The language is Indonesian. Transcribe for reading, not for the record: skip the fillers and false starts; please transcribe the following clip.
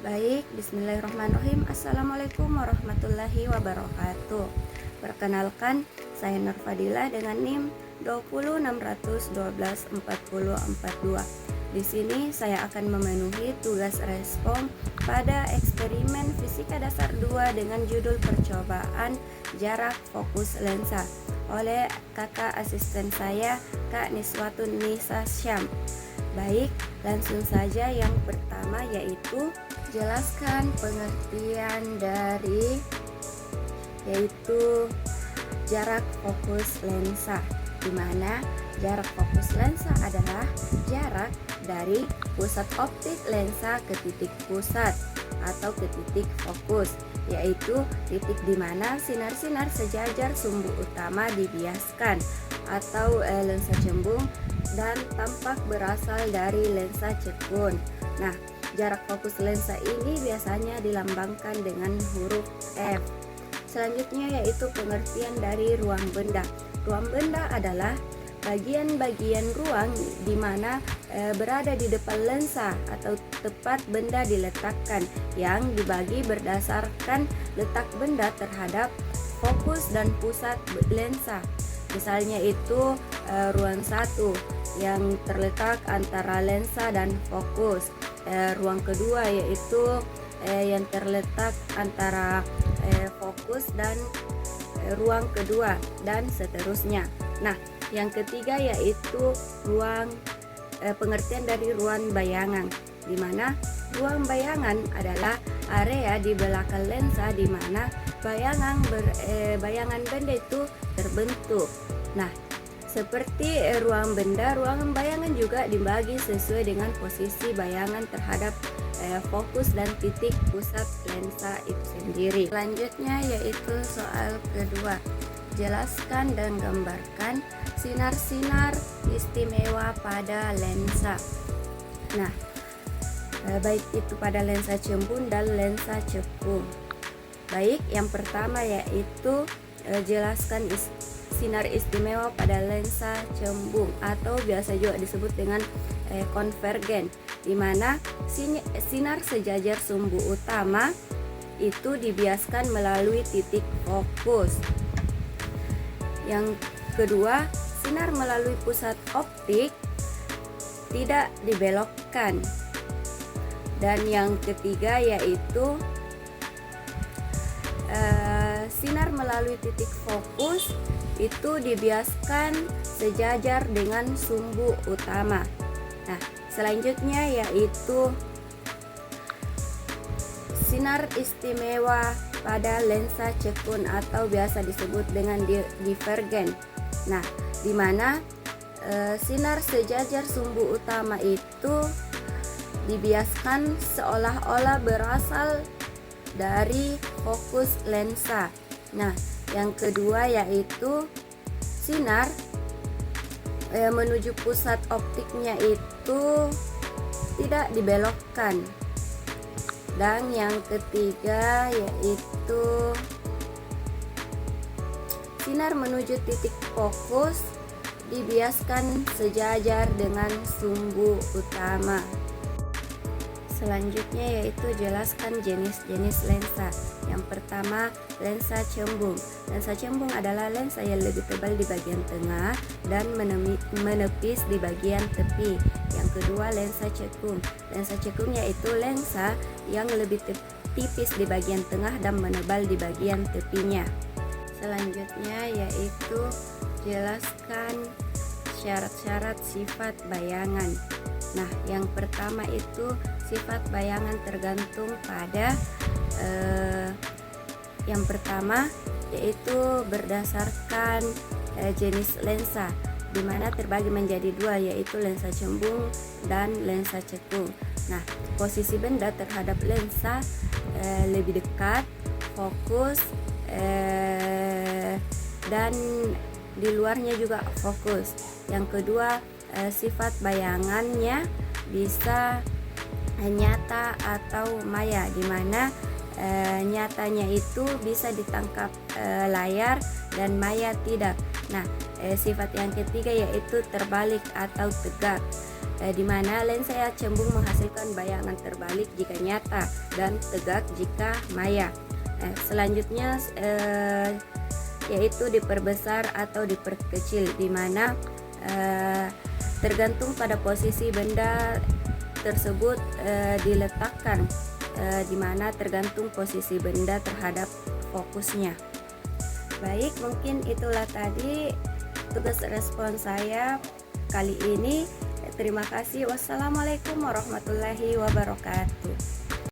Baik, bismillahirrahmanirrahim. Assalamualaikum warahmatullahi wabarakatuh. Perkenalkan, saya Nur Fadila dengan NIM 206124042. Di sini saya akan memenuhi tugas respon pada eksperimen fisika dasar 2 dengan judul percobaan jarak fokus lensa oleh kakak asisten saya, Kak Niswatun Nisa Syam. Baik, langsung saja yang pertama yaitu jelaskan pengertian dari yaitu jarak fokus lensa, di mana jarak fokus lensa adalah jarak dari pusat optik lensa ke titik pusat atau ke titik fokus, yaitu titik di mana sinar-sinar sejajar sumbu utama dibiaskan atau lensa cembung dan tampak berasal dari lensa cekun. Nah, jarak fokus lensa ini biasanya dilambangkan dengan huruf F. Selanjutnya yaitu pengertian dari ruang benda. Ruang benda adalah bagian-bagian ruang di mana berada di depan lensa atau tepat benda diletakkan, yang dibagi berdasarkan letak benda terhadap fokus dan pusat lensa. Misalnya itu ruang 1 yang terletak antara lensa dan fokus. Ruang kedua yaitu yang terletak antara fokus dan ruang kedua, dan seterusnya. Nah, yang ketiga yaitu ruang pengertian dari ruang bayangan, di mana ruang bayangan adalah area di belakang lensa di mana bayangan benda itu terbentuk. Nah, seperti ruang benda, ruangan bayangan juga dibagi sesuai dengan posisi bayangan terhadap fokus dan titik pusat lensa itu sendiri. Selanjutnya yaitu soal kedua. Jelaskan dan gambarkan sinar-sinar istimewa pada lensa. Nah, baik itu pada lensa cembung dan lensa cekung. Baik, yang pertama yaitu jelaskan sinar istimewa pada lensa cembung atau biasa juga disebut dengan konvergen, di mana sinar sejajar sumbu utama itu dibiaskan melalui titik fokus. Yang kedua, sinar melalui pusat optik tidak dibelokkan. Dan yang ketiga yaitu sinar melalui titik fokus itu dibiaskan sejajar dengan sumbu utama. Nah, selanjutnya yaitu sinar istimewa pada lensa cekun atau biasa disebut dengan divergen. Nah, di mana sinar sejajar sumbu utama itu dibiaskan seolah-olah berasal dari fokus lensa. Nah, yang kedua yaitu sinar menuju pusat optiknya itu tidak dibelokkan. Dan yang ketiga yaitu sinar menuju titik fokus dibiaskan sejajar dengan sumbu utama. Selanjutnya yaitu jelaskan jenis-jenis lensa. Yang pertama, lensa cembung. Lensa cembung adalah lensa yang lebih tebal di bagian tengah dan menepis di bagian tepi. Yang kedua, lensa cekung. Lensa cekung yaitu lensa yang lebih tipis di bagian tengah dan menebal di bagian tepinya. Selanjutnya yaitu jelaskan syarat-syarat sifat bayangan. Nah, yang pertama itu sifat bayangan tergantung pada yang pertama yaitu berdasarkan jenis lensa, di mana terbagi menjadi dua yaitu lensa cembung dan lensa cekung. Nah, posisi benda terhadap lensa lebih dekat, fokus, dan di luarnya juga fokus. Yang kedua, sifat bayangannya bisa nyata atau maya, di mana nyatanya itu bisa ditangkap layar dan maya tidak. Nah, sifat yang ketiga yaitu terbalik atau tegak. di mana lensa cembung menghasilkan bayangan terbalik jika nyata dan tegak jika maya. Selanjutnya yaitu diperbesar atau diperkecil, di mana tergantung pada posisi benda tersebut diletakkan, di mana tergantung posisi benda terhadap fokusnya. Baik, mungkin itulah tadi tugas respons saya kali ini. Terima kasih. Wassalamualaikum warahmatullahi wabarakatuh.